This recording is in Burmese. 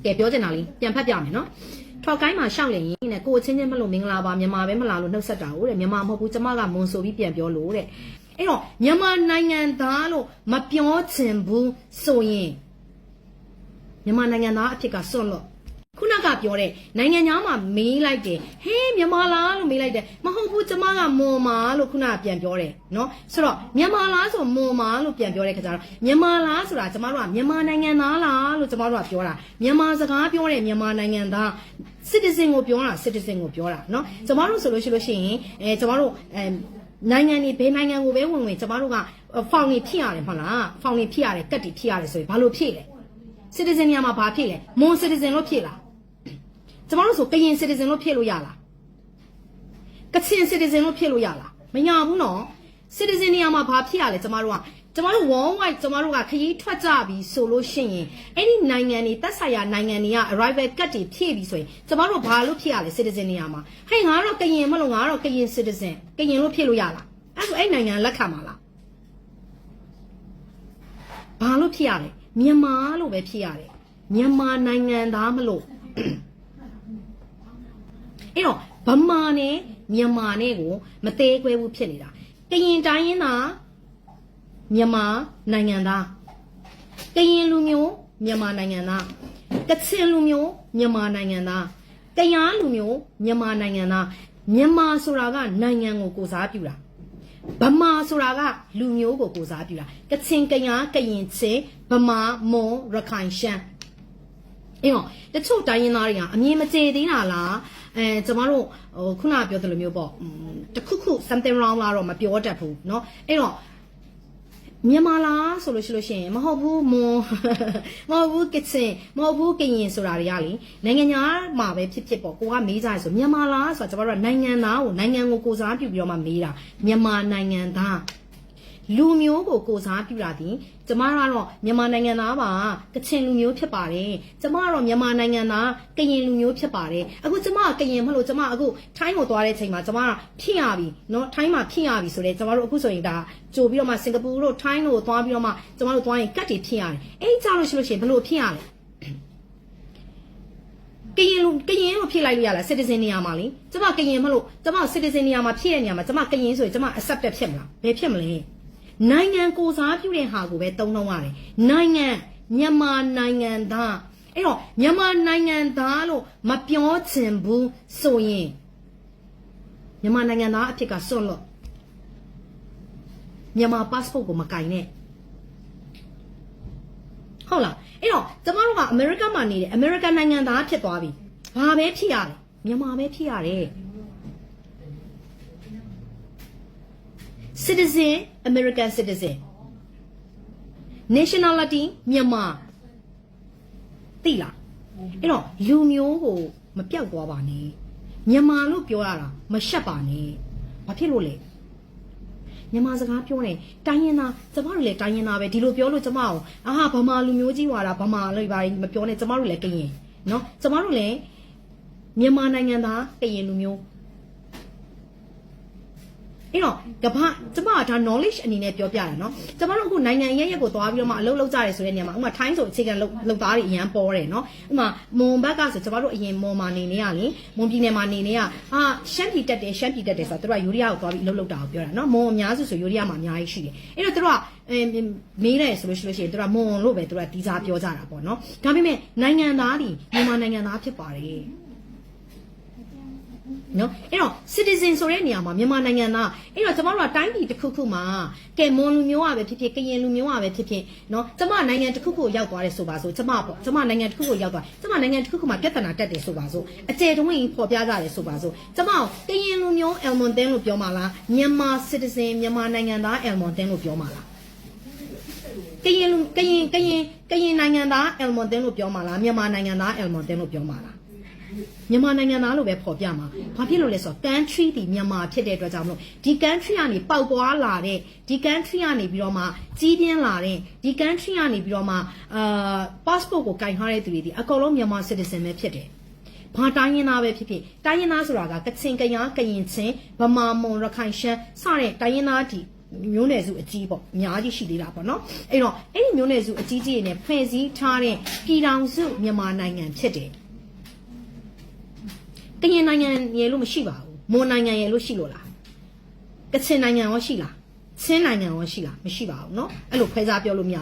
ကဲပြောချင်တာလေးပြန်ဖတ်ပြမယ်နော်ထောက်ကိုင်းမှာရှောက်လေရင်နဲ့ကိုချင်းချင်းမလို့မင်္ဂလာပါမြန်မာပဲမလားလို့နှုတ်ဆက်တာဟုတ်တယ်မြန်မာမဟုတ်ဘူးကျမကမွန်ဆိုပြီးပြန်ပြောလို့တဲ့အဲ့တော့မြန်မာနိုင်ငံသားလို့မပြောချင်ဘူးဆိုရင်မြန်မာနိုင်ငံသားအဖြစ်ကစွန့်လို့ခုနကပြောတဲ့နိုင်ငံသားမှာမေးလိုက်တယ်ဟေးမြန်မာလားလို့မေးလိုက်တယ်မဟုတ်ဘူးကျမကမွန်မာလို့ခုနကပြန်ပြောတယ်နော်ဆိုတော့မြန်မာလားဆိုမွန်မာလို့ပြန်ပြောတဲ့ခါကျတော့မြန်မာလားဆိုတာကျမတို့ကမြန်မာနိုင်ငံသားလားလို့ကျမတို့ကပြောတာမြန်မာစကားပြောတဲ့မြန်မာနိုင်ငံသား citizen ကိုပြောတာ citizen ကိုပြောတာနော်ကျမတို့ဆိုလို့ရှိရင်ကျမတို့နိုင်ငံတွေဘယ်နိုင်ငံကိုပဲဝင်ကျမတို့ကဖောင်နေဖြစ်ရတယ်မဟုတ်လားဖောင်နေဖြစ်ရတယ်ကတ်တီဖြစ်ရတယ်ဆိုရင်ဘာလို့ဖြစ်လဲ citizen ညမှာဘာဖြစ်လဲမွန် citizen လို့ဖြစ်လားကျမတို့ဆိုကရင် citizen လို့ဖြစ်လို့ရလားကချင် citizen လို့ဖြစ်လို့ရလားမရဘူးနော် citizen ညမှာဘာဖြစ်ရလဲကျမတို့ worldwide ကျမတို့ကခရီးထွက်ကြပြီဆိုလို့ရှိရင်အဲ့ဒီနိုင်ငံတွေသက်ဆိုင်ရာနိုင်ငံတွေက arrival ကတ်တွေဖြည့်ပြီဆိုရင်ကျမတို့ဘာလို့ဖြစ်ရလဲ citizen ညမှာဟဲ့ငါတော့ကရင်မလို့ငါတော့ကရင် citizen ကရင်လို့ဖြစ်လို့ရလားအဲ့ဆိုအဲ့နိုင်ငံလက်ခံပါလားဘာလို့ဖြစ်ရလဲမြန်မာလို့ပဲဖြစ်ရတယ်မြန်မာနိုင်ငံသားမလို့အဲ့တော့ဗမာနဲ့မြန်မာနဲ့ကိုမသေးခွဲဘူးဖြစ်နေတာကရင်တိုင်းရင်းသားမြန်မာနိုင်ငံသားကရင်လူမျိုးမြန်မာနိုင်ငံသားကချင်လူမျိုးမြန်မာနိုင်ငံသားကယားလူမျိုးမြန်မာနိုင်ငံသားမြန်မာဆိုတာကနိုင်ငံကိုကိုစားပြုတာဗမာဆိုတာကလူမျိုးကိုကိုစားပြုတာကချင်ကယားကရင်ချင်းဗမာမွန်ရခိုင်ရှမ်းအဲ့တော့တချို့တိုင်းရင်းသားတွေကအမြင်မကျေသေးတာလားကျမတို့ခုနကပြောသလိုမျိုးပေါ့တခုခု something wrong လာတော့မပြောတတ်ဘူးเนาะအဲ့တော့မြန်မာလားဆိုလို့ရှိရင်မဟုတ်ဘူးမွန်မဟုတ်ဘူးကချင်မဟုတ်ဘူးကရင်ဆိုတာတွေကလေနိုင်ငံသားမှာပဲဖြစ်ပေါ့ကိုကမေးကြရဆိုမြန်မာလားဆိုတာကျမတို့ကနိုင်ငံသားကိုနိုင်ငံကိုကိုစားပြုပြီးတော့မှမေးတာမြန်မာနိုင်ငံသားလူမျိုးကိုကိုစားပြုတာဒီကျမကတော့မြန်မာနိုင်ငံသားပါကချင်လူမျိုးဖြစ်ပါတယ်ကျမကတော့မြန်မာနိုင်ငံသားကရင်လူမျိုးဖြစ်ပါတယ်အခုကျမကရင်မလို့ကျမအခုထိုင်းကိုသွားတဲ့အချိန်မှာကျမဖြစ်ရပြီเนาะထိုင်းမှာဖြစ်ရပြီဆိုတော့ကျမတို့အခုဆိုရင်ဒါကြိုပြီးတော့မှစင်ကာပူတို့ထိုင်းတို့သွားပြီးတော့မှကျမတို့သွားရင်ကတ်တွေဖြစ်ရတယ်အဲ့ကြလို့ရှိလို့ရှိရင်ဘယ်လိုဖြစ်ရလဲကရင်လို့ဖြစ်လိုက်လို့ရလား citizen နေရာမှာလေကျမကရင်မလို့ကျမ citizen နေရာမှာဖြစ်တဲ့နေရာမှာကျမကရင်ဆိုရင်ကျမ accepted ဖြစ်မလားဘယ်ဖြစ်မလဲနိုင်ငံကိုစားပြုတဲ့ဟာကိုပဲသုံးလုံးရတယ်နိုင်ငံမြန်မာနိုင်ငံသားအဲ့တော့မြန်မာနိုင်ငံသားလို့မပြောချင်ဘူးဆိုရင်မြန်မာနိုင်ငံသားအဖြစ်ကစွန့်လို့မြန်မာ passport ကိုမကင်နဲ့ဟုတ်လားအဲ့တော့ကျမတို့ကအမေရိကန်မှာနေတယ်အမေရိကန်နိုင်ငံသားဖြစ်သွားပြီဘာပဲဖြစ်ရလဲမြန်မာပဲဖြစ်ရတယ်citizen American citizen nationality မြန်မာသိလားအဲ့တော့လူမျိုးကိုမပြောက်သွားပါနဲ့မြန်မာလို့ပြောရတာမရှက်ပါနဲ့ဘာဖြစ်လို့လဲမြန်မာစကားပြောတယ်တိုင်းရင်းသားကျမတို့လည်းတိုင်းရင်းသားပဲဒီလိုပြောလို့ကျမအောင်ဗမာလူမျိုးကြီးွာတာဗမာလို့ပါမပြောနဲ့ကျမတို့လည်းကရင်เนาะကျမတို့လည်းမြန်မာနိုင်ငံသားကရင်လူမျိုးအဲ့တော့ကဘာကျမကဒါ knowledge အနေနဲ့ပြောပြတာเนาะကျမတို့အခုနိုင်ငံရဲ့ကိုသွားပြီးတော့မှအလုပ်လုပ်ကြတယ်ဆိုတဲ့နေရာမှာဥပမာထိုင်းဆိုအခြေခံလုပ်သားတွေအရန်ပေါ်တယ်เนาะဥပမာမွန်ဘက်ကဆိုကျမတို့အရင်မွန်မာနေနေရလေမွန်ပြည်နယ်မှာနေနေရရှမ်းပြည်တက်တယ်ဆိုတော့သူတို့ကယူရီးယားကိုသွားပြီးအလုပ်လုပ်တာကိုပြောတာเนาะမွန်အများစုဆိုယူရီးယားမှာအများကြီးရှိတယ်အဲ့တော့သူတို့ကမေးတယ်ဆိုလို့ရှိရင်သူကမွန်လို့ပဲသူကဒီစားပြောကြတာပေါ့เนาะဒါပေမဲ့နိုင်ငံသားတွေမြန်မာနိုင်ငံသားဖြစ်ပါတယ်နော်အဲ့တော့ citizen ဆိုတဲ့နေရာမှာမြန်မာနိုင်ငံသားအဲ့တော့ကျမတို့ကတိုင်းပြည်တစ်ခုခုမှာကဲမွန်လူမျိုးကပဲဖြစ်ဖြစ်ကရင်လူမျိုးကပဲဖြစ်ဖြစ်နော်ကျမနိုင်ငံတစ်ခုခုရောက်သွားတယ်ဆိုပါစို့ကျမနိုင်ငံတစ်ခုခုရောက်သွားကျမနိုင်ငံတစ်ခုခုမှာပြဿနာတက်တယ်ဆိုပါစို့အကျယ်တဝင်းပေါ်ပြကြတယ်ဆိုပါစို့ကျမကရင်လူမျိုး Elmonten လို့ပြောမှာလားမြန်မာ citizen မြန်မာနိုင်ငံသား Elmonten လို့ပြောမှာလားကရင်နိုင်ငံသား Elmonten လို့ပြောမှာလားမြန်မာနိုင်ငံသား Elmonten လို့ပြောမှာလားမြန်မာနိုင်ငံသားလို့ပဲဖော်ပြမှာဘာဖြစ်လို့လဲဆိုတော့ country ဒီမြန်မာဖြစ်တဲ့အတွက်ကြောင့်မလို့ဒီ country ကနေပေါက်ပွားလာတဲ့ဒီ country ကနေပြီးတော့မှကြီးပြင်းလာတဲ့ဒီ country ကနေပြီးတော့မှpassport ကိုကင်ထားတဲ့သူတွေဒီအကုန်လုံးမြန်မာ citizen ပဲဖြစ်တယ်ဘာတိုင်းရင်းသားပဲဖြစ်ဖြစ်တိုင်းရင်းသားဆိုတာကကချင်ကယားကရင်ချင်းဗမာမွန်ရခိုင်ရှမ်းစတဲ့တိုင်းရင်းသားဒီ မျိုးနယ်စုအကြီးပေါ့အများကြီးရှိသေးတာပေါ့နော်အဲ့တော့အဲ့ဒီမျိုးနယ်စုအကြီးကြီးတွေနဲ့ဖွဲ့စည်းထားတဲ့ပြည်ထောင်စုမြန်မာနိုင်ငံဖြစ်တယ်ကရင်နိုင်ငံရဲ့လို့မရှိပါဘူးမွန်နိုင်ငံရဲ့လို့ရှိလို့လားကချင်နိုင်ငံရောရှိလားချင်းနိုင်ငံရောရှိလားမရှိပါဘူးเนาะအဲ့လိုခွဲခြားပြောလို့မရ